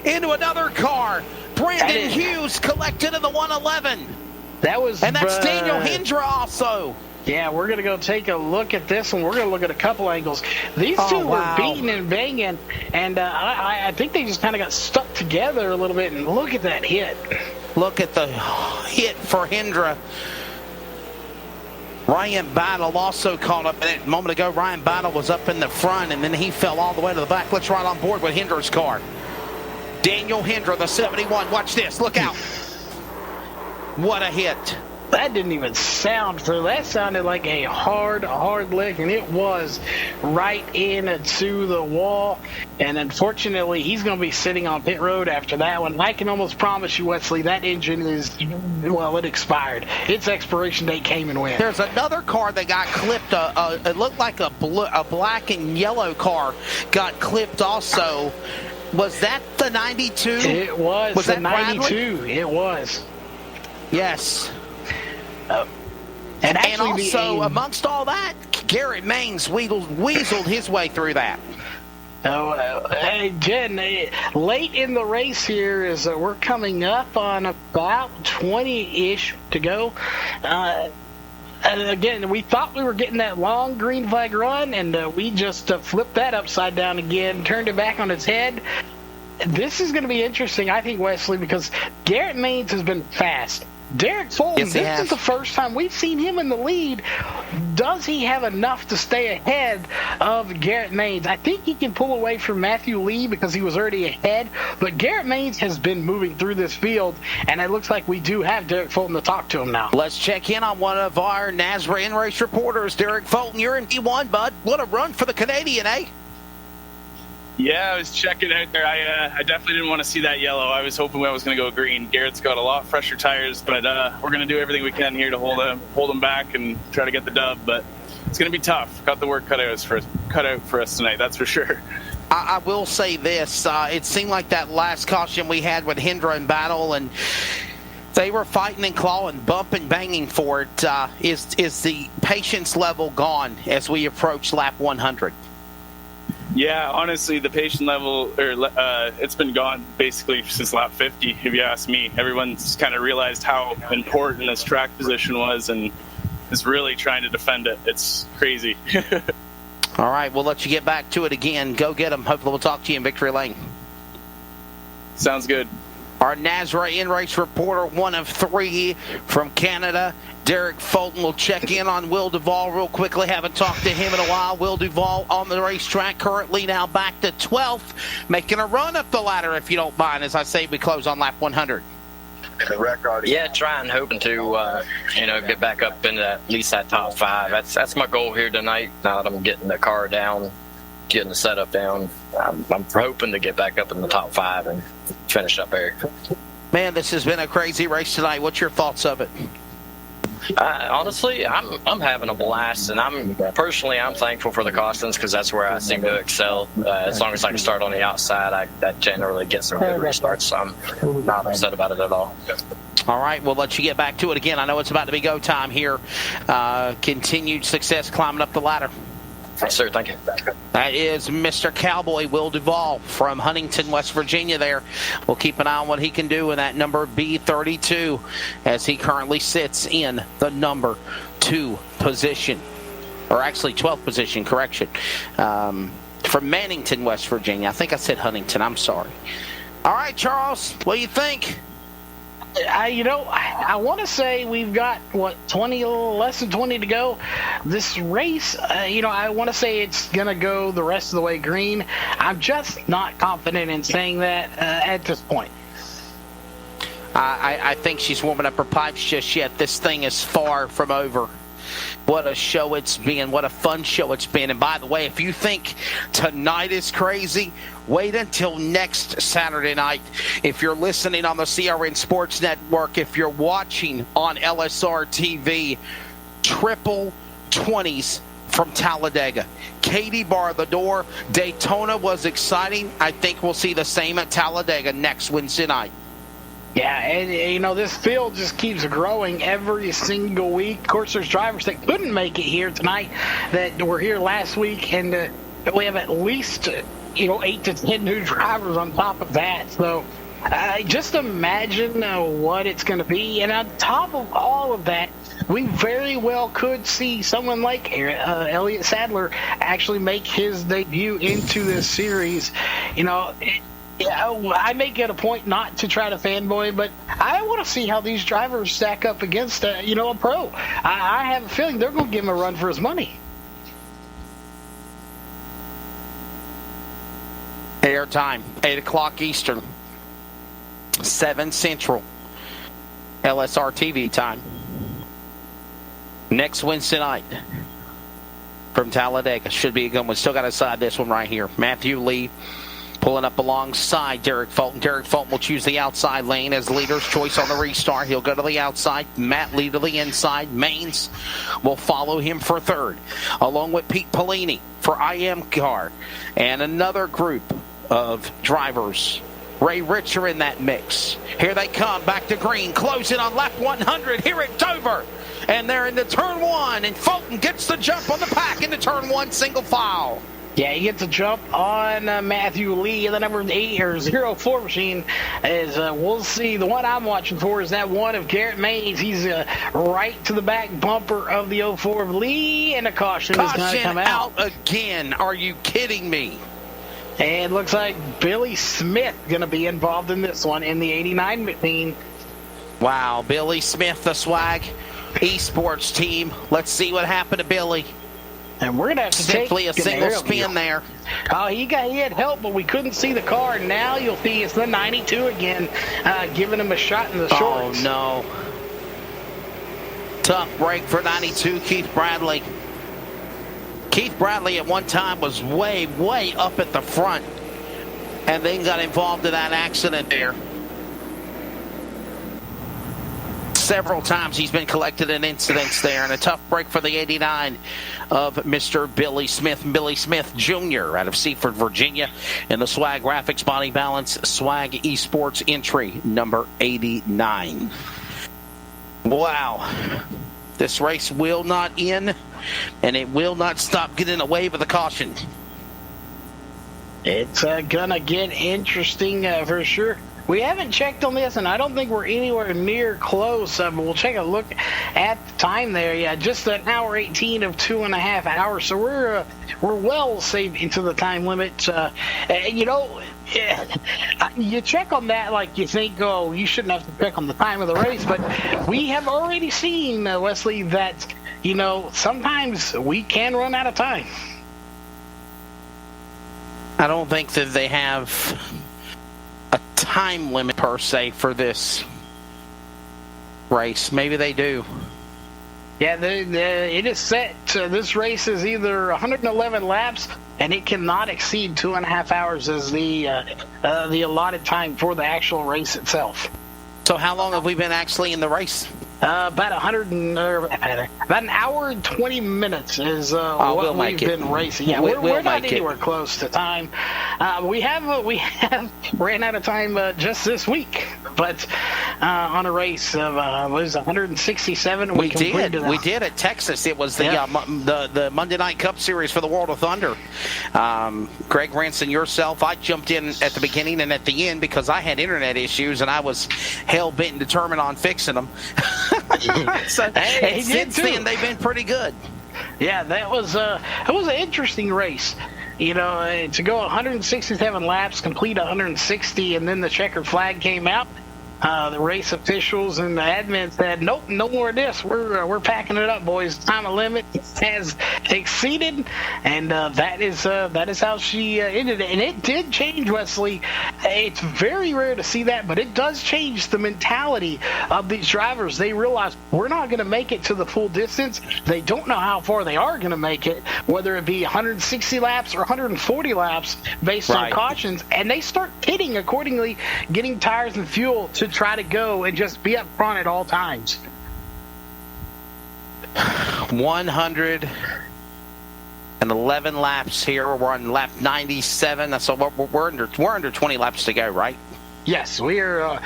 into another car. Brandon Hughes collected in the 111. And that's Daniel Hendra also. Yeah, we're going to go take a look at this, and we're going to look at a couple angles. These two were beating and banging, and I think they just kind of got stuck together a little bit, and look at that hit. Look at the hit for Hendra. Ryan Battle also caught up a moment ago. Ryan Battle was up in the front, and then he fell all the way to the back. Let's ride on board with Hendra's car. Daniel Hendra, the 71. Watch this. Look out. What a hit. That didn't even sound through. That sounded like a hard lick, and it was right into the wall. And unfortunately, he's going to be sitting on pit road after that one. I can almost promise you, Wesley, that engine is, well, it expired. Its expiration date came and went. There's another car that got clipped. It looked like a black and yellow car got clipped also. Was that the 92? It was. Was the that 92? Bradley? It was. Yes. And also, amongst all that, Garrett Maines weaseled his way through that. Hey, Jen, late in the race here is we're coming up on about 20-ish to go. And again, we thought we were getting that long green flag run, and we just flipped that upside down again, turned it back on its head. This is going to be interesting, I think, Wesley, because Garrett Maines has been fast. Derek Fulton, this is the first time we've seen him in the lead. Does he have enough to stay ahead of Garrett Maines? I think he can pull away from Matthew Lee because he was already ahead, but Garrett Maines has been moving through this field, and it looks like we do have Derek Fulton to talk to him now. Let's check in on one of our NASRA in-race reporters. Derek Fulton, you're in P1, bud. What a run for the Canadian, eh? Yeah, I was checking out there. I definitely didn't want to see that yellow. I was hoping I was going to go green. Garrett's got a lot fresher tires, but we're going to do everything we can here to hold him back and try to get the dub. But it's going to be tough. Got the work cut out for us tonight, that's for sure. I will say this. It seemed like that last caution we had with Hendra and Battle, and they were fighting and clawing, bumping, banging for it. Is the patience level gone as we approach lap 100? Yeah, honestly, the patient level, it's been gone basically since lap 50, if you ask me. Everyone's kind of realized how important this track position was and is really trying to defend it. It's crazy. All right, we'll let you get back to it again. Go get them. Hopefully we'll talk to you in Victory Lane. Sounds good. Our NASRA in-race reporter, one of three from Canada, Derek Fulton, will check in on Will Duvall real quickly. Haven't talked to him in a while. Will Duvall on the racetrack, currently now back to 12th, making a run up the ladder, if you don't mind, as I say we close on lap 100. Yeah, hoping to get back up into at least that top 5. That's my goal here tonight. Now that I'm getting the car down, getting the setup down, I'm hoping to get back up in the top 5 and finish up there. Man, this has been a crazy race tonight. What's your thoughts of it? Honestly, I'm having a blast, and I'm thankful for the cautions because that's where I seem to excel. As long as I can start on the outside, that generally gets some good restarts. So I'm not upset about it at all. All right, we'll let you get back to it again. I know it's about to be go time here. Continued success climbing up the ladder. Yes, sir. Thank you. That is Mr. Cowboy Will Duvall from Huntington, West Virginia there. We'll keep an eye on what he can do in that number B32 as he currently sits in the number 2 position. Or actually 12th position, correction. From Mannington, West Virginia. I think I said Huntington. I'm sorry. All right, Charles, what do you think? I want to say we've got, less than 20 to go. This race, I want to say it's going to go the rest of the way green. I'm just not confident in saying that at this point. I think she's warming up her pipes just yet. This thing is far from over. What a show it's been. What a fun show it's been. And by the way, if you think tonight is crazy, wait until next Saturday night. If you're listening on the CRN Sports Network, if you're watching on LSR TV, triple 20s from Talladega. Katie barred the door. Daytona was exciting. I think we'll see the same at Talladega next Wednesday night. Yeah, and, this field just keeps growing every single week. Of course, there's drivers that couldn't make it here tonight that were here last week, and we have at least 8 to 10 new drivers on top of that. So just imagine what it's going to be. And on top of all of that, we very well could see someone like Elliott Sadler actually make his debut into this series. I make it a point not to try to fanboy, but I want to see how these drivers stack up against a pro. I have a feeling they're going to give him a run for his money. Airtime, 8 o'clock Eastern, 7 Central, LSR TV time. Next Wednesday night from Talladega. Should be a good one. Still got to decide this one right here. Matthew Lee pulling up alongside Derek Fulton. Derek Fulton will choose the outside lane as leader's choice on the restart. He'll go to the outside. Matt Lee to the inside. Maines will follow him for third, along with Pete Polini for IM car. And another group of drivers. Ray Rich are in that mix. Here they come, back to green, closing on lap 100 here at Dover. And they're into turn 1, and Fulton gets the jump on the pack into turn 1, single file. Yeah, he gets a jump on Matthew Lee, and the number 8 or 04 machine is we'll see. The one I'm watching for is that one of Garrett Mays. He's right to the back bumper of the 04 of Lee, and a caution is going to come out again. Are you kidding me? And it looks like Billy Smith going to be involved in this one in the 89 machine. Wow, Billy Smith, the Swag eSports team. Let's see what happened to Billy. And we're going to have to simply a single spin there. Oh, he had help, but we couldn't see the car. Now you'll see it's the 92 again, giving him a shot in the shorts. Oh, no. Tough break for 92, Keith Bradley. Keith Bradley at one time was way, way up at the front and then got involved in that accident there. Several times he's been collected in incidents there, and a tough break for the 89 of Mr. Billy Smith. Billy Smith Jr. out of Seaford, Virginia, in the Swag Graphics Body Balance Swag Esports entry number 89. Wow. This race will not end, and it will not stop getting a wave of the caution. It's going to get interesting for sure. We haven't checked on this, and I don't think we're anywhere near close. But we'll take a look at the time there. Yeah, just an hour 18 of 2.5 hours. So we're well saved into the time limit. You check on that like you think, oh, you shouldn't have to check on the time of the race. But we have already seen, Wesley, that, sometimes we can run out of time. I don't think that they have a time limit per se for this race. Maybe they do. Yeah, it is set. This race is either 111 laps, and it cannot exceed 2.5 hours as the allotted time for the actual race itself. So how long have we been actually in the race? About an hour and 20 minutes is what we've been racing. Yeah, we're not anywhere close to time. We have ran out of time just this week, but on a race of was 167. We did at Texas. It was the Monday Night Cup Series for the World of Thunder. Greg Ranson, yourself, I jumped in at the beginning and at the end because I had internet issues and I was hell bent and determined on fixing them. Since then, they've been pretty good. Yeah, it was an interesting race. To go 167 laps, complete 160, and then the checkered flag came out. The race officials and the admin said, nope, no more of this. We're packing it up, boys. Time limit has exceeded, and that is how she ended it. And it did change, Wesley. It's very rare to see that, but it does change the mentality of these drivers. They realize we're not going to make it to the full distance. They don't know how far they are going to make it, whether it be 160 laps or 140 laps based on cautions, and they start pitting accordingly, getting tires and fuel to try to go and just be up front at all times. 111 laps here. We're on lap 97. So we're under 20 laps to go, right? Yes, we are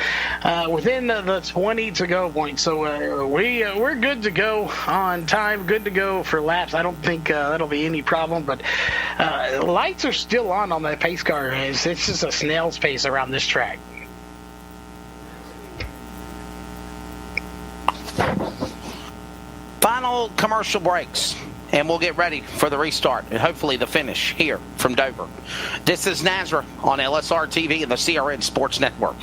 within the 20 to go point, so we're good to go on time, good to go for laps. I don't think that'll be any problem, but lights are still on that pace car. It's just a snail's pace around this track. Final commercial breaks, and we'll get ready for the restart and hopefully the finish here from Dover. This is NASRA on LSR TV and the CRN Sports Network.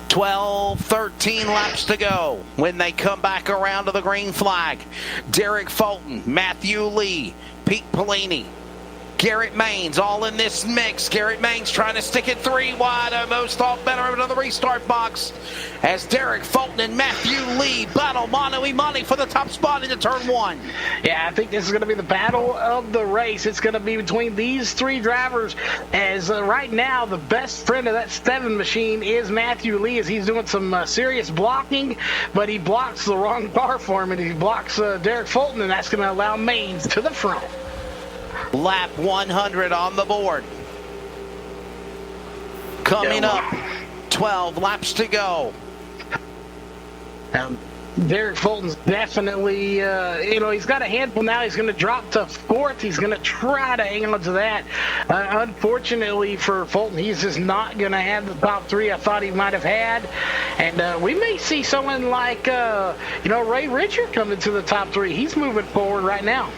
Twelve, 13 laps to go when they come back around to the green flag. Derek Fulton, Matthew Lee, Pete Pellini, Garrett Maines all in this mix. Garrett Maines trying to stick it 3 wide. Almost thought better of another restart box as Derek Fulton and Matthew Lee battle mano-a-mano for the top spot into turn 1. Yeah, I think this is going to be the battle of the race. It's going to be between these 3 drivers as right now the best friend of that 7 machine is Matthew Lee as he's doing some serious blocking, but he blocks the wrong car for him and he blocks Derek Fulton, and that's going to allow Maines to the front. Lap 100 on the board. Coming up, 12 laps to go. Derek Fulton's definitely, he's got a handful now. He's going to drop to 4th. He's going to try to hang on to that. Unfortunately for Fulton, he's just not going to have the top 3 I thought he might have had. And we may see someone like, Ray Richard coming to the top 3. He's moving forward right now.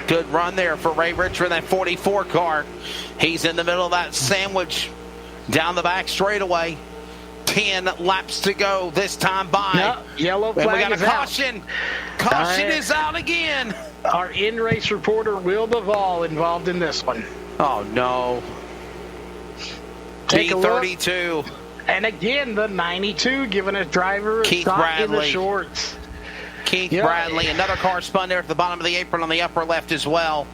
Good run there for Ray Richard in that 44 car. He's in the middle of that sandwich down the back straightaway. 10 laps to go this time by. Yep, yellow flag and we got a is caution. Out. Caution is out again. Our in-race reporter, Will Duvall, involved in this one. Oh, no. Take B32. A look. And again, the 92 giving a driver a stop in the shorts. Keith Bradley, another car spun there at the bottom of the apron on the upper left as well.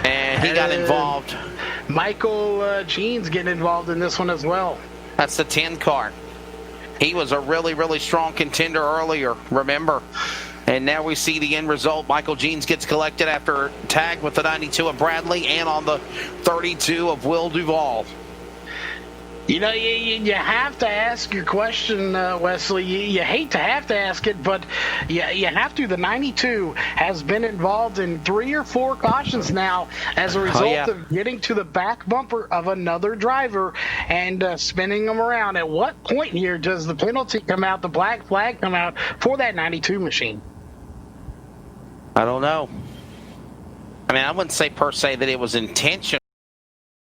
And he got involved. Michael Jeans getting involved in this one as well. That's the 10 car. He was a really, really strong contender earlier, remember? And now we see the end result. Michael Jeans gets collected after tag with the 92 of Bradley and on the 32 of Will Duvall. You know, you have to ask your question, Wesley. You hate to have to ask it, but you have to. The 92 has been involved in 3 or 4 cautions now as a result of getting to the back bumper of another driver and spinning them around. At what point here does the penalty come out, the black flag come out for that 92 machine? I don't know. I mean, I wouldn't say per se that it was intentional.